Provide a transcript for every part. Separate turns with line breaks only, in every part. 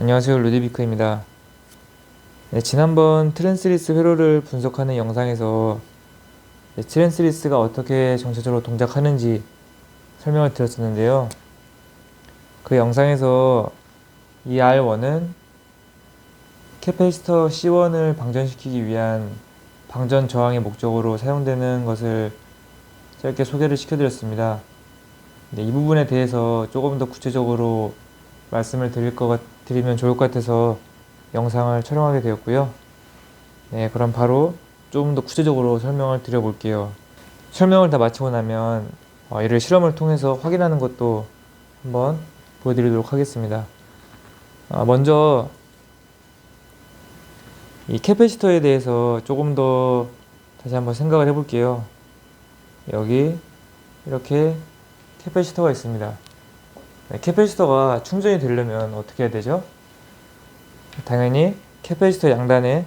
안녕하세요, 루디비크입니다. 네, 지난번 트랜스리스 회로를 분석하는 영상에서 트랜스리스가 어떻게 정체적으로 동작하는지 설명을 드렸었는데요. 그 영상에서 이 R1은 캐패시터 C1을 방전시키기 위한 방전 저항의 목적으로 사용되는 것을 짧게 소개를 시켜드렸습니다. 네, 이 부분에 대해서 조금 더 구체적으로 말씀을 드리면 좋을 것 같아서 영상을 촬영하게 되었고요. 네, 그럼 바로 좀 더 구체적으로 설명을 드려볼게요. 설명을 다 마치고 나면 이를 실험을 통해서 확인하는 것도 한번 보여드리도록 하겠습니다. 먼저 이 캐패시터에 대해서 조금 더 다시 한번 생각을 해볼게요. 여기 이렇게 캐패시터가 있습니다. 네, 캐패시터가 충전이 되려면 어떻게 해야 되죠? 당연히 캐패시터 양단에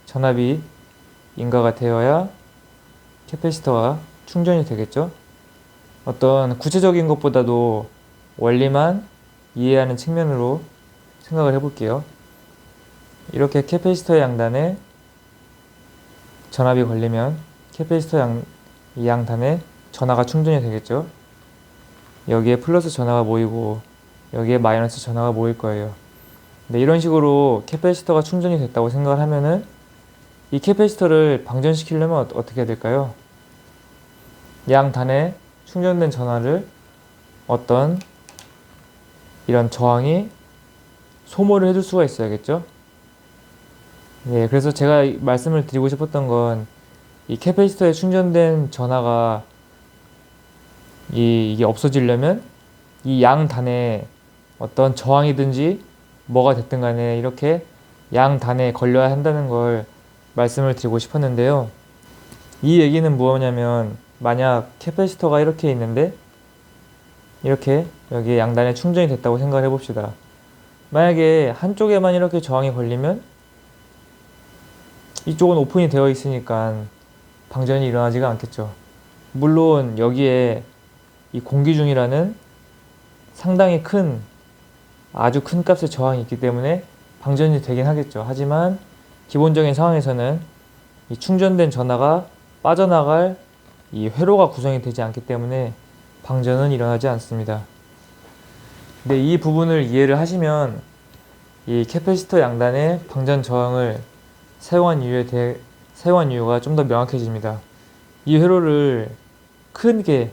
전압이 인가가 되어야 캐패시터가 충전이 되겠죠. 어떤 구체적인 것보다도 원리만 이해하는 측면으로 생각을 해볼게요. 이렇게 캐패시터 양단에 전압이 걸리면 캐패시터 이 양단에 전하가 충전이 되겠죠. 여기에 플러스 전하가 모이고 여기에 마이너스 전하가 모일 거예요. 네, 이런 식으로 캐패시터가 충전이 됐다고 생각을 하면은 이 캐패시터를 방전시키려면 어떻게 해야 될까요? 양단에 충전된 전하를 어떤 이런 저항이 소모를 해줄 수가 있어야겠죠? 네, 그래서 제가 말씀을 드리고 싶었던 건 이 캐패시터에 충전된 전하가 이게 없어지려면 이 양단에 어떤 저항이든지 뭐가 됐든 간에 이렇게 양단에 걸려야 한다는 걸 말씀을 드리고 싶었는데요. 이 얘기는 뭐냐면 만약 캐패시터가 이렇게 있는데 이렇게 여기에 양단에 충전이 됐다고 생각을 해봅시다. 만약에 한쪽에만 이렇게 저항이 걸리면 이쪽은 오픈이 되어 있으니까 방전이 일어나지가 않겠죠. 물론 여기에 이 공기중이라는 상당히 아주 큰 값의 저항이 있기 때문에 방전이 되긴 하겠죠. 하지만 기본적인 상황에서는 이 충전된 전하가 빠져나갈 이 회로가 구성이 되지 않기 때문에 방전은 일어나지 않습니다. 근데 이 부분을 이해를 하시면 이 캐패시터 양단의 방전 저항을 사용한 이유가 좀 더 명확해집니다. 이 회로를 크게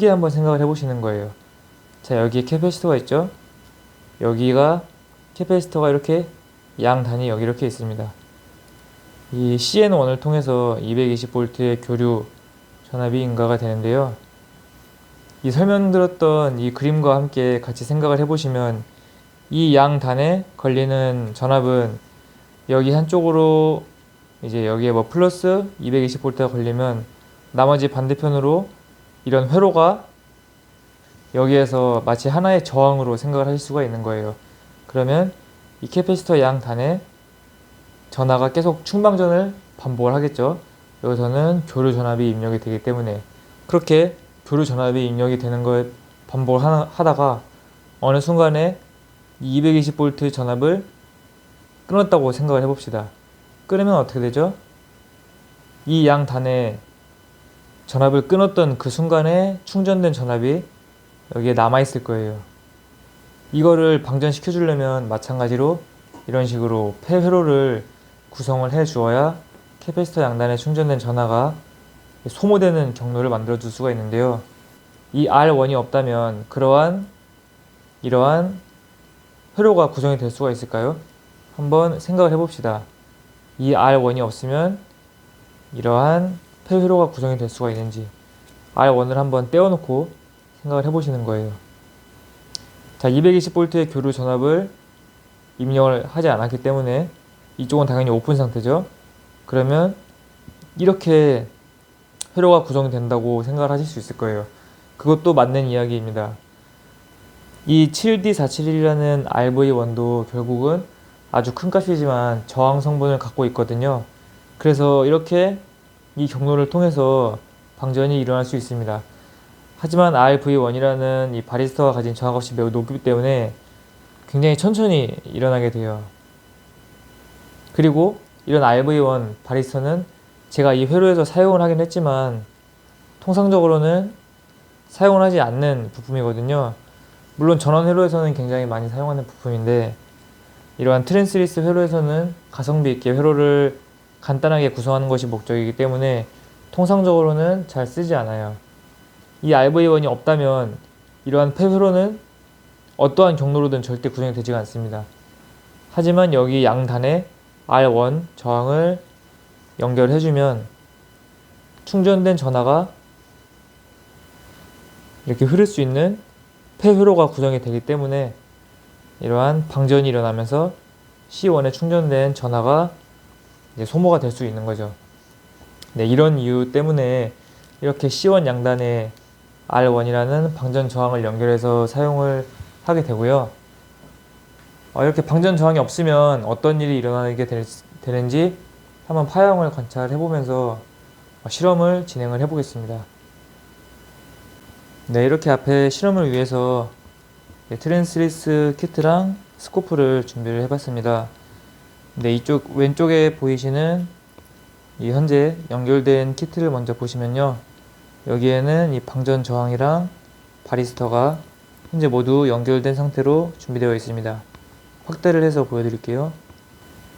한번 생각을 해보시는 거예요. 자, 여기에 캐패시터가 있죠? 여기가 캐패시터가 이렇게 양단이 여기 이렇게 있습니다. 이 CN1을 통해서 220V의 교류 전압이 인가가 되는데요. 이 설명드렸던 이 그림과 함께 같이 생각을 해보시면 이 양단에 걸리는 전압은 여기 한쪽으로 이제 여기에 뭐 플러스 220V가 걸리면 나머지 반대편으로 이런 회로가 여기에서 마치 하나의 저항으로 생각을 하실 수가 있는 거예요. 그러면 이 캐패시터 양단에 전하가 계속 충방전을 반복을 하겠죠. 여기서는 교류 전압이 입력이 되기 때문에 그렇게 교류 전압이 입력이 되는 걸 반복을 하다가 어느 순간에 220V 전압을 끊었다고 생각을 해봅시다. 끊으면 어떻게 되죠? 이 양단에 전압을 끊었던 그 순간에 충전된 전압이 여기에 남아있을 거예요. 이거를 방전시켜 주려면 마찬가지로 이런 식으로 폐회로를 구성을 해 주어야 캐패시터 양단에 충전된 전하가 소모되는 경로를 만들어 줄 수가 있는데요. 이 R1이 없다면 이러한 회로가 구성이 될 수가 있을까요? 한번 생각을 해봅시다. 이 R1이 없으면 이러한 폐회로가 구성이 될 수가 있는지 R1을 한번 떼어놓고 생각을 해보시는 거예요. 자, 220V의 교류 전압을 입력을 하지 않았기 때문에 이쪽은 당연히 오픈 상태죠. 그러면 이렇게 회로가 구성이 된다고 생각을 하실 수 있을 거예요. 그것도 맞는 이야기입니다. 이 7D471이라는 RV1도 결국은 아주 큰 값이지만 저항 성분을 갖고 있거든요. 그래서 이렇게 이 경로를 통해서 방전이 일어날 수 있습니다. 하지만 RV1이라는 이 바리스타가 가진 저항값이 매우 높기 때문에 굉장히 천천히 일어나게 돼요. 그리고 이런 RV1 바리스타는 제가 이 회로에서 사용을 하긴 했지만 통상적으로는 사용을 하지 않는 부품이거든요. 물론 전원 회로에서는 굉장히 많이 사용하는 부품인데 이러한 트랜스리스 회로에서는 가성비 있게 회로를 간단하게 구성하는 것이 목적이기 때문에 통상적으로는 잘 쓰지 않아요. 이 RV1이 없다면 이러한 폐회로는 어떠한 경로로든 절대 구성이 되지가 않습니다. 하지만 여기 양단에 R1 저항을 연결해주면 충전된 전하가 이렇게 흐를 수 있는 폐회로가 구성이 되기 때문에 이러한 방전이 일어나면서 C1에 충전된 전하가 이제 소모가 될 수 있는 거죠. 네, 이런 이유 때문에 이렇게 C1 양단에 R1이라는 방전 저항을 연결해서 사용을 하게 되고요. 이렇게 방전 저항이 없으면 어떤 일이 일어나게 되는지 한번 파형을 관찰해 보면서 실험을 진행을 해 보겠습니다. 네, 이렇게 앞에 실험을 위해서 트랜스리스 키트랑 스코프를 준비를 해봤습니다. 네, 이쪽 왼쪽에 보이시는 이 현재 연결된 키트를 먼저 보시면요. 여기에는 이 방전 저항이랑 바리스터가 현재 모두 연결된 상태로 준비되어 있습니다. 확대를 해서 보여드릴게요.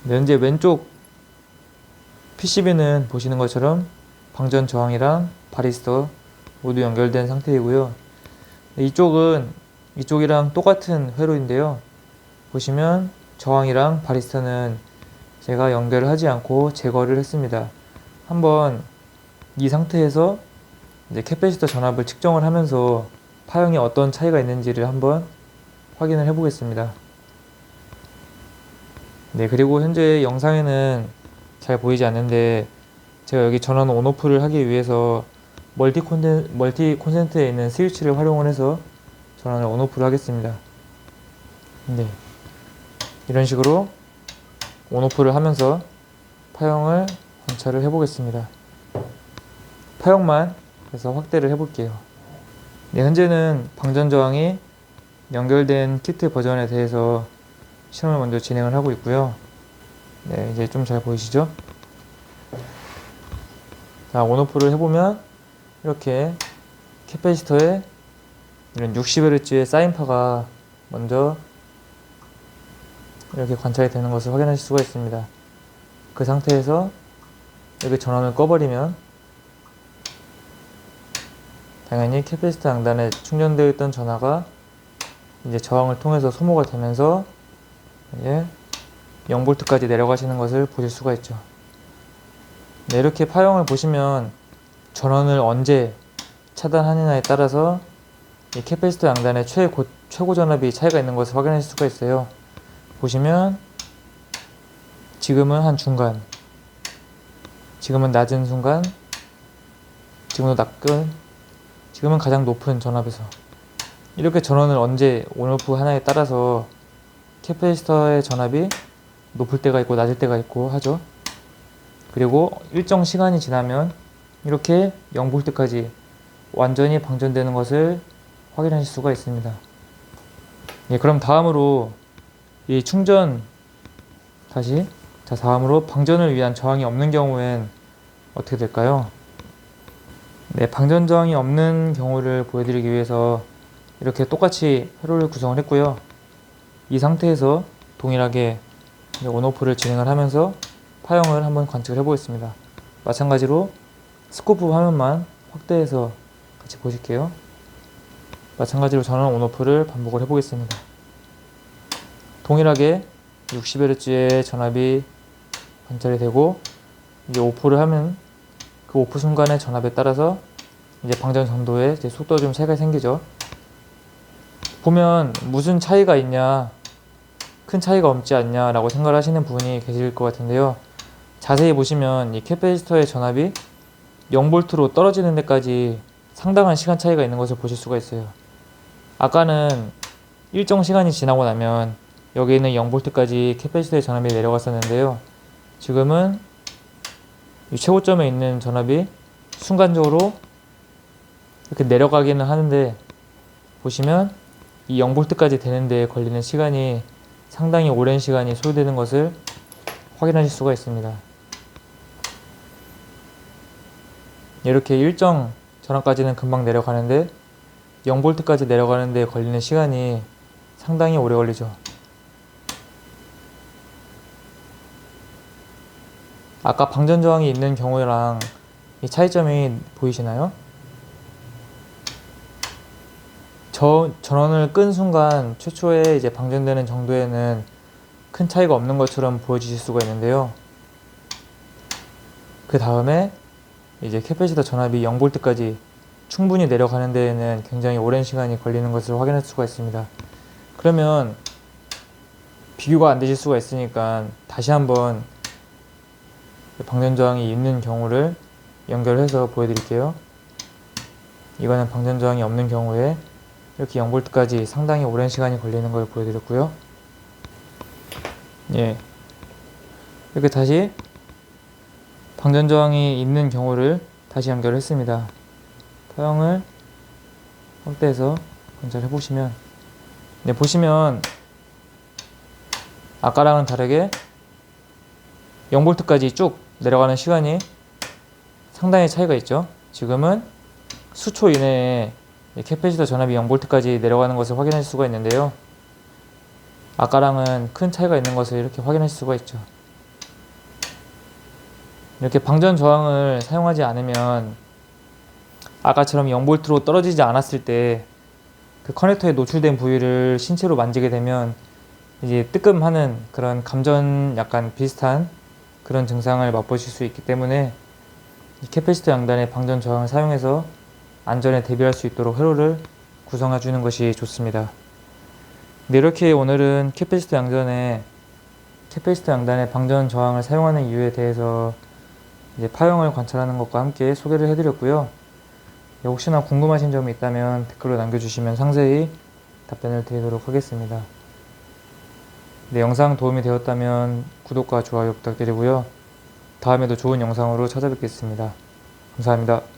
네, 현재 왼쪽 PCB는 보시는 것처럼 방전 저항이랑 바리스터 모두 연결된 상태이고요. 네, 이쪽이랑 똑같은 회로인데요. 보시면 저항이랑 바리스터는 제가 연결을 하지 않고 제거를 했습니다. 한번 이 상태에서 이제 캐패시터 전압을 측정을 하면서 파형이 어떤 차이가 있는지를 한번 확인을 해 보겠습니다. 네, 그리고 현재 영상에는 잘 보이지 않는데 제가 여기 전원 온오프를 하기 위해서 멀티 콘센트에 있는 스위치를 활용을 해서 전원을 온오프를 하겠습니다. 네, 이런 식으로 온오프를 하면서 파형을 관찰을 해 보겠습니다. 파형만 해서 확대를 해 볼게요. 네, 현재는 방전 저항이 연결된 키트 버전에 대해서 실험을 먼저 진행을 하고 있고요. 네, 이제 좀 잘 보이시죠? 자, 온오프를 해보면 이렇게 캐패시터에 이런 60Hz의 사인파가 먼저 이렇게 관찰이 되는 것을 확인하실 수가 있습니다. 그 상태에서 이렇게 전원을 꺼버리면 당연히 캐패시터 양단에 충전되어 있던 전하가 이제 저항을 통해서 소모가 되면서 이제 0V까지 내려가시는 것을 보실 수가 있죠. 네, 이렇게 파형을 보시면 전원을 언제 차단하느냐에 따라서 이 캐패시터 양단의 최고 전압이 차이가 있는 것을 확인하실 수가 있어요. 보시면 지금은 한 중간, 지금은 낮은 순간, 지금은 낮은, 지금은 가장 높은 전압에서 이렇게 전원을 언제 온오프 하나에 따라서 캐패시터의 전압이 높을 때가 있고 낮을 때가 있고 하죠. 그리고 일정 시간이 지나면 이렇게 0V까지 완전히 방전되는 것을 확인하실 수가 있습니다. 예, 그럼 다음으로 이 충전 다음으로 방전을 위한 저항이 없는 경우엔 어떻게 될까요? 네, 방전 저항이 없는 경우를 보여드리기 위해서 이렇게 똑같이 회로를 구성을 했고요. 이 상태에서 동일하게 온오프를 진행을 하면서 파형을 한번 관측을 해 보겠습니다. 마찬가지로 스코프 화면만 확대해서 같이 보실게요. 마찬가지로 전원 온오프를 반복을 해 보겠습니다. 동일하게 60Hz의 전압이 관찰이 되고 이제 오프를 하면 그 오프 순간의 전압에 따라서 이제 방전 정도의 이제 속도 좀 차이가 생기죠. 보면 무슨 차이가 있냐, 큰 차이가 없지 않냐 라고 생각을 하시는 분이 계실 것 같은데요. 자세히 보시면 이 캐패시터의 전압이 0V로 떨어지는 데까지 상당한 시간 차이가 있는 것을 보실 수가 있어요. 아까는 일정 시간이 지나고 나면 여기 있는 0V까지 캐패시터의 전압이 내려갔었는데요. 지금은 이 최고점에 있는 전압이 순간적으로 이렇게 내려가기는 하는데 보시면 이 0V까지 되는 데 걸리는 시간이 상당히 오랜 시간이 소요되는 것을 확인하실 수가 있습니다. 이렇게 일정 전압까지는 금방 내려가는데 0V까지 내려가는 데 걸리는 시간이 상당히 오래 걸리죠. 아까 방전 저항이 있는 경우랑 이 차이점이 보이시나요? 전원을 끈 순간 최초에 이제 방전되는 정도에는 큰 차이가 없는 것처럼 보여지실 수가 있는데요. 그 다음에 이제 캐패시터 전압이 0V까지 충분히 내려가는 데에는 굉장히 오랜 시간이 걸리는 것을 확인할 수가 있습니다. 그러면 비교가 안 되실 수가 있으니까 다시 한번 방전 저항이 있는 경우를 연결해서 보여드릴게요. 이거는 방전 저항이 없는 경우에 이렇게 0V까지 상당히 오랜 시간이 걸리는 걸 보여드렸고요. 예, 이렇게 다시 방전 저항이 있는 경우를 다시 연결을 했습니다. 파형을 확대해서 관찰해 보시면, 네, 보시면 아까랑은 다르게 0V까지 쭉 내려가는 시간이 상당히 차이가 있죠. 지금은 수초 이내에 캐패시터 전압이 0V까지 내려가는 것을 확인할 수가 있는데요. 아까랑은 큰 차이가 있는 것을 이렇게 확인할 수가 있죠. 이렇게 방전 저항을 사용하지 않으면 아까처럼 0V로 떨어지지 않았을 때 그 커넥터에 노출된 부위를 신체로 만지게 되면 이제 뜨끔하는 그런 감전 약간 비슷한 그런 증상을 맛보실 수 있기 때문에 이 캐패시터 양단의 방전 저항을 사용해서 안전에 대비할 수 있도록 회로를 구성해 주는 것이 좋습니다. 네, 이렇게 오늘은 캐패시터 양단의 방전 저항을 사용하는 이유에 대해서 이제 파형을 관찰하는 것과 함께 소개를 해드렸고요. 혹시나 궁금하신 점이 있다면 댓글로 남겨주시면 상세히 답변을 드리도록 하겠습니다. 네, 영상 도움이 되었다면 구독과 좋아요 부탁드리고요. 다음에도 좋은 영상으로 찾아뵙겠습니다. 감사합니다.